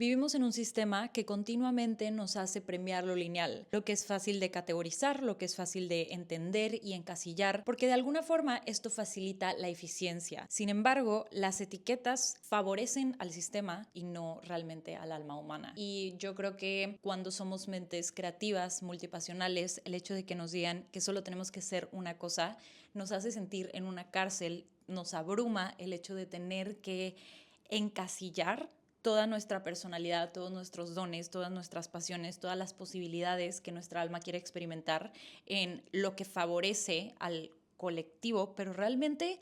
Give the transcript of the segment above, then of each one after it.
Vivimos en un sistema que continuamente nos hace premiar lo lineal, lo que es fácil de categorizar, lo que es fácil de entender y encasillar, porque de alguna forma esto facilita la eficiencia. Sin embargo, las etiquetas favorecen al sistema y no realmente al alma humana. Y yo creo que cuando somos mentes creativas, multipasionales, el hecho de que nos digan que solo tenemos que ser una cosa nos hace sentir en una cárcel, nos abruma el hecho de tener que encasillar toda nuestra personalidad, todos nuestros dones, todas nuestras pasiones, todas las posibilidades que nuestra alma quiere experimentar en lo que favorece al colectivo, pero realmente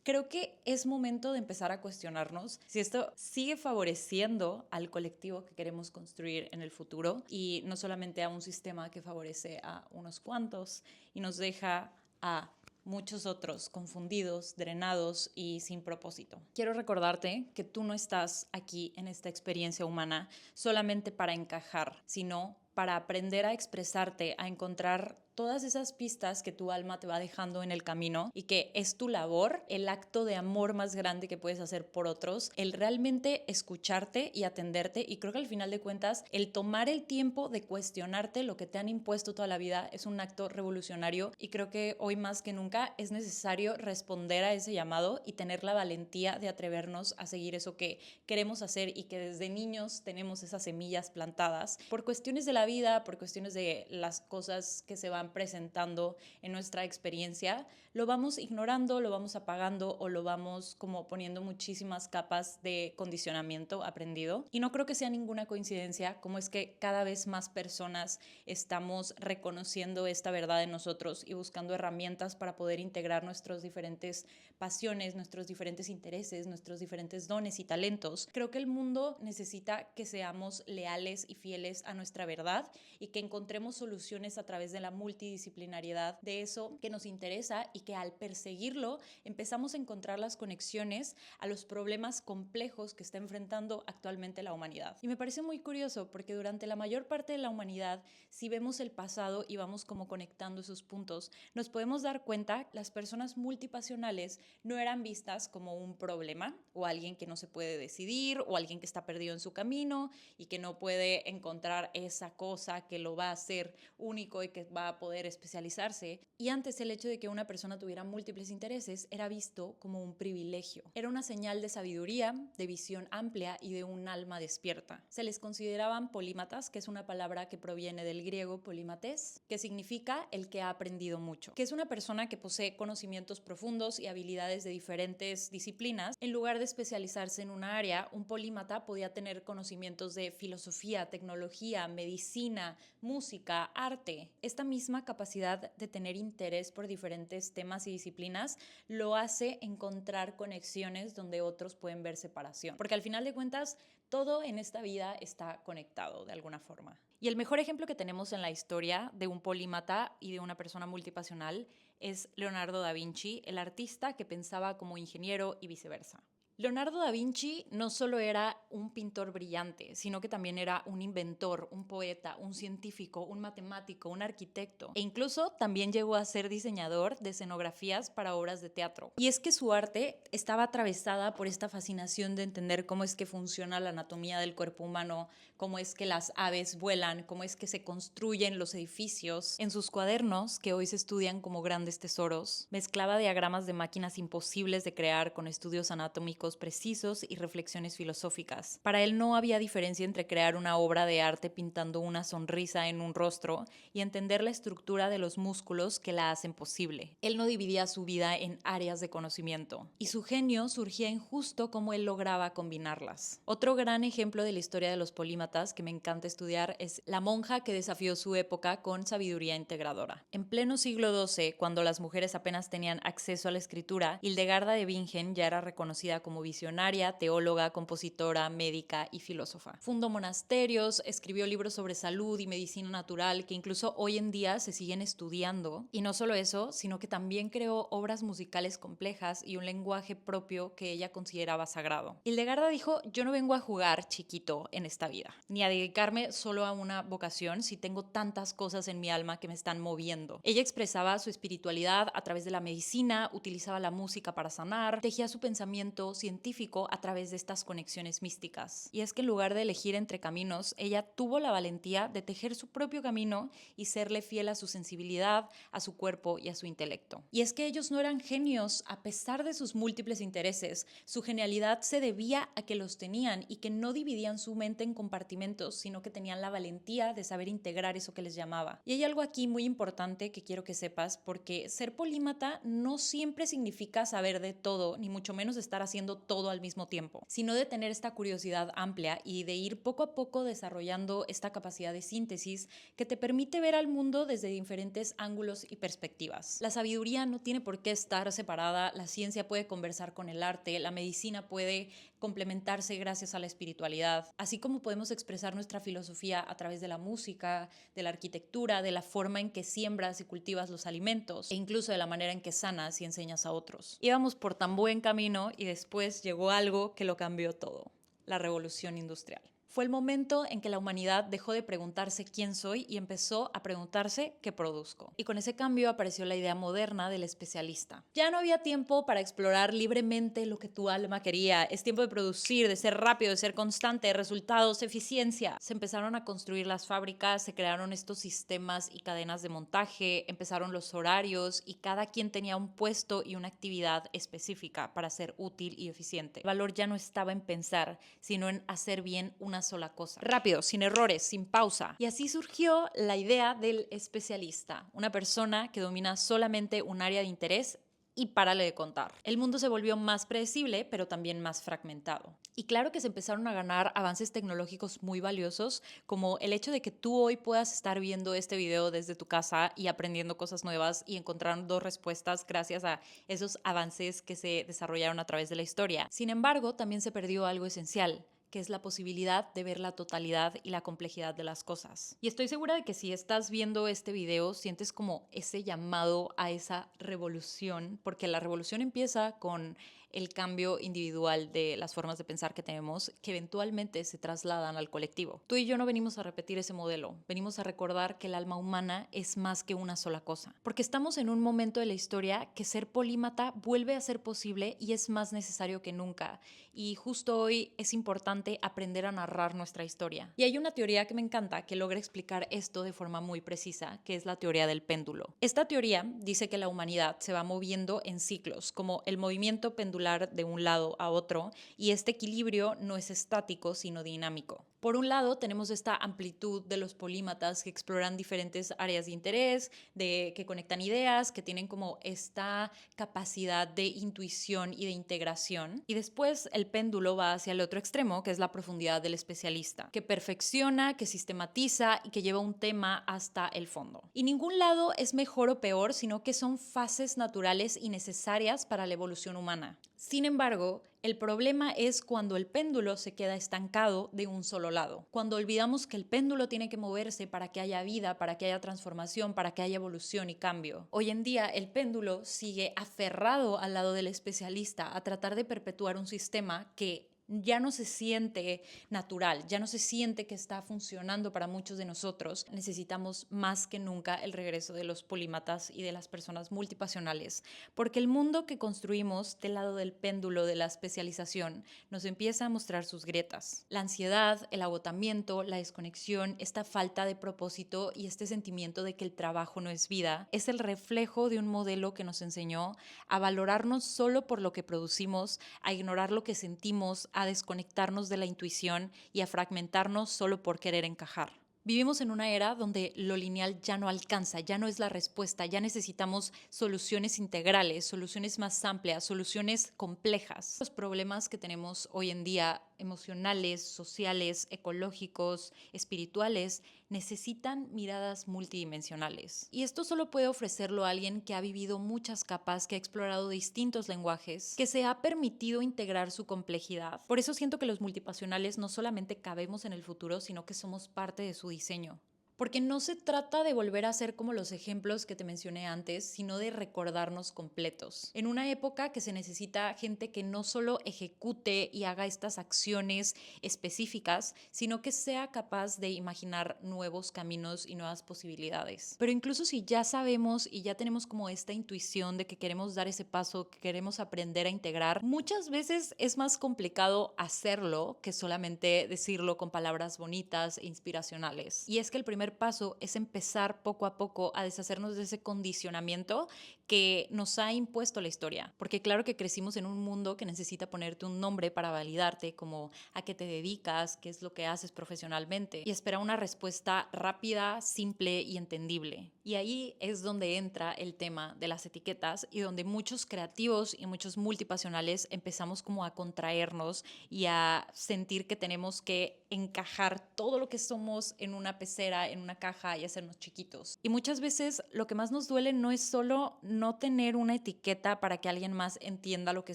creo que es momento de empezar a cuestionarnos si esto sigue favoreciendo al colectivo que queremos construir en el futuro y no solamente a un sistema que favorece a unos cuantos y nos deja a muchos otros confundidos, drenados y sin propósito. Quiero recordarte que tú no estás aquí en esta experiencia humana solamente para encajar, sino para aprender a expresarte, a encontrar todas esas pistas que tu alma te va dejando en el camino y que es tu labor, el acto de amor más grande que puedes hacer por otros, el realmente escucharte y atenderte. Y creo que al final de cuentas, el tomar el tiempo de cuestionarte lo que te han impuesto toda la vida es un acto revolucionario y creo que hoy más que nunca es necesario responder a ese llamado y tener la valentía de atrevernos a seguir eso que queremos hacer y que desde niños tenemos esas semillas plantadas por cuestiones de la vida, por cuestiones de las cosas que se van presentando en nuestra experiencia, lo vamos ignorando, lo vamos apagando o lo vamos como poniendo muchísimas capas de condicionamiento aprendido. Y no creo que sea ninguna coincidencia como es que cada vez más personas estamos reconociendo esta verdad en nosotros y buscando herramientas para poder integrar nuestras diferentes pasiones, nuestros diferentes intereses, nuestros diferentes dones y talentos. Creo que el mundo necesita que seamos leales y fieles a nuestra verdad y que encontremos soluciones a través de la multidisciplinariedad de eso que nos interesa y que al perseguirlo empezamos a encontrar las conexiones a los problemas complejos que está enfrentando actualmente la humanidad. Y me parece muy curioso porque durante la mayor parte de la humanidad, si vemos el pasado y vamos como conectando esos puntos, nos podemos dar cuenta que las personas multipasionales no eran vistas como un problema o alguien que no se puede decidir o alguien que está perdido en su camino y que no puede encontrar esa cosa que lo va a hacer único y que va a poder especializarse. Y antes el hecho de que una persona tuviera múltiples intereses era visto como un privilegio. Era una señal de sabiduría, de visión amplia y de un alma despierta. Se les consideraban polímatas, que es una palabra que proviene del griego polímates, que significa el que ha aprendido mucho, que es una persona que posee conocimientos profundos y habilidades de diferentes disciplinas. En lugar de especializarse en una área, un polímata podía tener conocimientos de filosofía, tecnología, medicina, música, arte. Esta misma capacidad de tener interés por diferentes temas y disciplinas lo hace encontrar conexiones donde otros pueden ver separación. Porque al final de cuentas, todo en esta vida está conectado de alguna forma. Y el mejor ejemplo que tenemos en la historia de un polímata y de una persona multipasional es Leonardo da Vinci, el artista que pensaba como ingeniero y viceversa. Leonardo da Vinci no solo era un pintor brillante, sino que también era un inventor, un poeta, un científico, un matemático, un arquitecto e incluso también llegó a ser diseñador de escenografías para obras de teatro. Y es que su arte estaba atravesada por esta fascinación de entender cómo es que funciona la anatomía del cuerpo humano, cómo es que las aves vuelan, cómo es que se construyen los edificios. En sus cuadernos, que hoy se estudian como grandes tesoros, mezclaba diagramas de máquinas imposibles de crear con estudios anatómicos precisos y reflexiones filosóficas. Para él no había diferencia entre crear una obra de arte pintando una sonrisa en un rostro y entender la estructura de los músculos que la hacen posible. Él no dividía su vida en áreas de conocimiento y su genio surgía en justo cómo él lograba combinarlas. Otro gran ejemplo de la historia de los polímatas que me encanta estudiar es la monja que desafió su época con sabiduría integradora. En pleno siglo XII, cuando las mujeres apenas tenían acceso a la escritura, Hildegarda de Bingen ya era reconocida como visionaria, teóloga, compositora, médica y filósofa. Fundó monasterios, escribió libros sobre salud y medicina natural que incluso hoy en día se siguen estudiando. Y no solo eso, sino que también creó obras musicales complejas y un lenguaje propio que ella consideraba sagrado. Hildegarda dijo: yo no vengo a jugar chiquito en esta vida, ni a dedicarme solo a una vocación si tengo tantas cosas en mi alma que me están moviendo. Ella expresaba su espiritualidad a través de la medicina, utilizaba la música para sanar, tejía su pensamiento científico a través de estas conexiones místicas. Y es que en lugar de elegir entre caminos, ella tuvo la valentía de tejer su propio camino y serle fiel a su sensibilidad, a su cuerpo y a su intelecto. Y es que ellos no eran genios a pesar de sus múltiples intereses. Su genialidad se debía a que los tenían y que no dividían su mente en compartimentos, sino que tenían la valentía de saber integrar eso que les llamaba. Y hay algo aquí muy importante que quiero que sepas, porque ser polímata no siempre significa saber de todo, ni mucho menos estar haciendo todo al mismo tiempo, sino de tener esta curiosidad amplia y de ir poco a poco desarrollando esta capacidad de síntesis que te permite ver al mundo desde diferentes ángulos y perspectivas. La sabiduría no tiene por qué estar separada, la ciencia puede conversar con el arte, la medicina puede complementarse gracias a la espiritualidad, así como podemos expresar nuestra filosofía a través de la música, de la arquitectura, de la forma en que siembras y cultivas los alimentos e incluso de la manera en que sanas y enseñas a otros. Íbamos por tan buen camino y después llegó algo que lo cambió todo: la revolución industrial. Fue el momento en que la humanidad dejó de preguntarse quién soy y empezó a preguntarse qué produzco. Y con ese cambio apareció la idea moderna del especialista. Ya no había tiempo para explorar libremente lo que tu alma quería. Es tiempo de producir, de ser rápido, de ser constante, resultados, eficiencia. Se empezaron a construir las fábricas, se crearon estos sistemas y cadenas de montaje, empezaron los horarios y cada quien tenía un puesto y una actividad específica para ser útil y eficiente. El valor ya no estaba en pensar, sino en hacer bien una sola cosa. Rápido, sin errores, sin pausa. Y así surgió la idea del especialista, una persona que domina solamente un área de interés y párale de contar. El mundo se volvió más predecible, pero también más fragmentado. Y claro que se empezaron a ganar avances tecnológicos muy valiosos, como el hecho de que tú hoy puedas estar viendo este video desde tu casa y aprendiendo cosas nuevas y encontrando respuestas gracias a esos avances que se desarrollaron a través de la historia. Sin embargo, también se perdió algo esencial, que es la posibilidad de ver la totalidad y la complejidad de las cosas. Y estoy segura de que si estás viendo este video, sientes como ese llamado a esa revolución, porque la revolución empieza con el cambio individual de las formas de pensar que tenemos, que eventualmente se trasladan al colectivo. Tú y yo no venimos a repetir ese modelo, venimos a recordar que el alma humana es más que una sola cosa, porque estamos en un momento de la historia que ser polímata vuelve a ser posible y es más necesario que nunca. Y justo hoy es importante aprender a narrar nuestra historia. Y hay una teoría que me encanta que logra explicar esto de forma muy precisa, que es la teoría del péndulo. Esta teoría dice que la humanidad se va moviendo en ciclos, como el movimiento pendular de un lado a otro, y este equilibrio no es estático, sino dinámico. Por un lado, tenemos esta amplitud de los polímatas que exploran diferentes áreas de interés, que conectan ideas, que tienen como esta capacidad de intuición y de integración. Y después el péndulo va hacia el otro extremo, que es la profundidad del especialista, que perfecciona, que sistematiza y que lleva un tema hasta el fondo. Y ningún lado es mejor o peor, sino que son fases naturales y necesarias para la evolución humana. Sin embargo, el problema es cuando el péndulo se queda estancado de un solo lado, cuando olvidamos que el péndulo tiene que moverse para que haya vida, para que haya transformación, para que haya evolución y cambio. Hoy en día el péndulo sigue aferrado al lado del especialista a tratar de perpetuar un sistema que ya no se siente natural, ya no se siente que está funcionando para muchos de nosotros. Necesitamos más que nunca el regreso de los polímatas y de las personas multipasionales, porque el mundo que construimos del lado del péndulo de la especialización nos empieza a mostrar sus grietas. La ansiedad, el agotamiento, la desconexión, esta falta de propósito y este sentimiento de que el trabajo no es vida, es el reflejo de un modelo que nos enseñó a valorarnos solo por lo que producimos, a ignorar lo que sentimos, a desconectarnos de la intuición y a fragmentarnos solo por querer encajar. Vivimos en una era donde lo lineal ya no alcanza, ya no es la respuesta, ya necesitamos soluciones integrales, soluciones más amplias, soluciones complejas. Los problemas que tenemos hoy en día, emocionales, sociales, ecológicos, espirituales, necesitan miradas multidimensionales. Y esto solo puede ofrecerlo a alguien que ha vivido muchas capas, que ha explorado distintos lenguajes, que se ha permitido integrar su complejidad. Por eso siento que los multipasionales no solamente cabemos en el futuro, sino que somos parte de su diseño. Porque no se trata de volver a ser como los ejemplos que te mencioné antes, sino de recordarnos completos. En una época que se necesita gente que no solo ejecute y haga estas acciones específicas, sino que sea capaz de imaginar nuevos caminos y nuevas posibilidades. Pero incluso si ya sabemos y ya tenemos como esta intuición de que queremos dar ese paso, que queremos aprender a integrar, muchas veces es más complicado hacerlo que solamente decirlo con palabras bonitas e inspiracionales. Y es que el primer paso es empezar poco a poco a deshacernos de ese condicionamiento que nos ha impuesto la historia. Porque claro que crecimos en un mundo que necesita ponerte un nombre para validarte, como a qué te dedicas, qué es lo que haces profesionalmente, y espera una respuesta rápida, simple y entendible. Y ahí es donde entra el tema de las etiquetas y donde muchos creativos y muchos multipasionales empezamos como a contraernos y a sentir que tenemos que encajar todo lo que somos en una pecera, en una caja y hacernos chiquitos. Y muchas veces lo que más nos duele no es solo no tener una etiqueta para que alguien más entienda lo que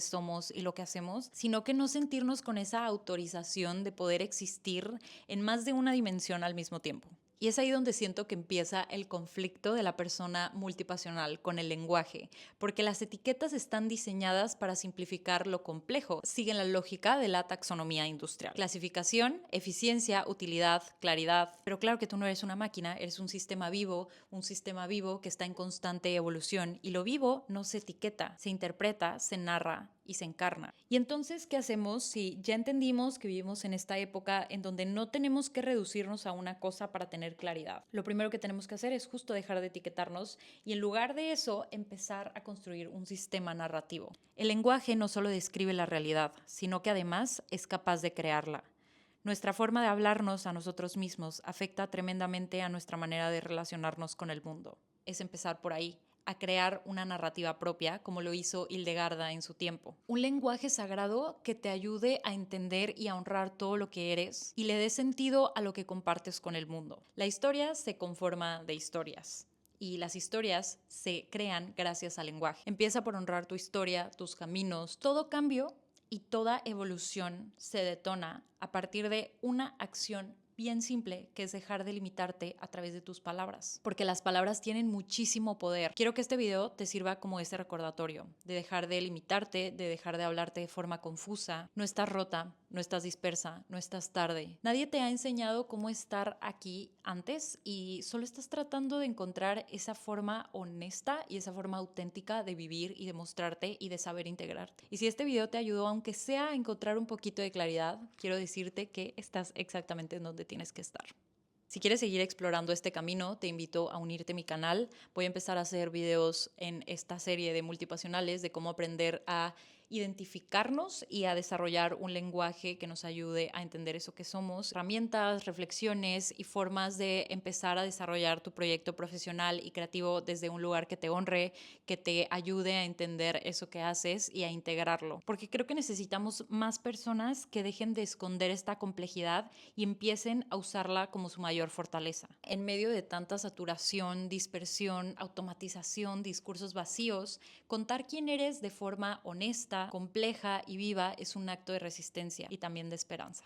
somos y lo que hacemos, sino que no sentirnos con esa autorización de poder existir en más de una dimensión al mismo tiempo. Y es ahí donde siento que empieza el conflicto de la persona multipasional con el lenguaje, porque las etiquetas están diseñadas para simplificar lo complejo, siguen la lógica de la taxonomía industrial. Clasificación, eficiencia, utilidad, claridad. Pero claro que tú no eres una máquina, eres un sistema vivo que está en constante evolución, y lo vivo no se etiqueta, se interpreta, se narra y se encarna. Y entonces, ¿qué hacemos si ya entendimos que vivimos en esta época en donde no tenemos que reducirnos a una cosa para tener claridad? Lo primero que tenemos que hacer es justo dejar de etiquetarnos y en lugar de eso empezar a construir un sistema narrativo. El lenguaje no solo describe la realidad, sino que además es capaz de crearla. Nuestra forma de hablarnos a nosotros mismos afecta tremendamente a nuestra manera de relacionarnos con el mundo. Es empezar por ahí, a crear una narrativa propia, como lo hizo Hildegarda en su tiempo. Un lenguaje sagrado que te ayude a entender y a honrar todo lo que eres y le dé sentido a lo que compartes con el mundo. La historia se conforma de historias. Y las historias se crean gracias al lenguaje. Empieza por honrar tu historia, tus caminos. Todo cambio y toda evolución se detona a partir de una acción bien simple, que es dejar de limitarte a través de tus palabras, porque las palabras tienen muchísimo poder. Quiero que este video te sirva como ese recordatorio de dejar de limitarte, de dejar de hablarte de forma confusa. No estás rota, no estás dispersa, no estás tarde. Nadie te ha enseñado cómo estar aquí antes y solo estás tratando de encontrar esa forma honesta y esa forma auténtica de vivir y de mostrarte y de saber integrarte. Y si este video te ayudó, aunque sea a encontrar un poquito de claridad, quiero decirte que estás exactamente en donde tienes que estar. Si quieres seguir explorando este camino, te invito a unirte a mi canal. Voy a empezar a hacer videos en esta serie de multipasionales de cómo aprender a identificarnos y a desarrollar un lenguaje que nos ayude a entender eso que somos, herramientas, reflexiones y formas de empezar a desarrollar tu proyecto profesional y creativo desde un lugar que te honre, que te ayude a entender eso que haces y a integrarlo. Porque creo que necesitamos más personas que dejen de esconder esta complejidad y empiecen a usarla como su mayor fortaleza. En medio de tanta saturación, dispersión, automatización, discursos vacíos, contar quién eres de forma honesta, compleja y viva es un acto de resistencia y también de esperanza.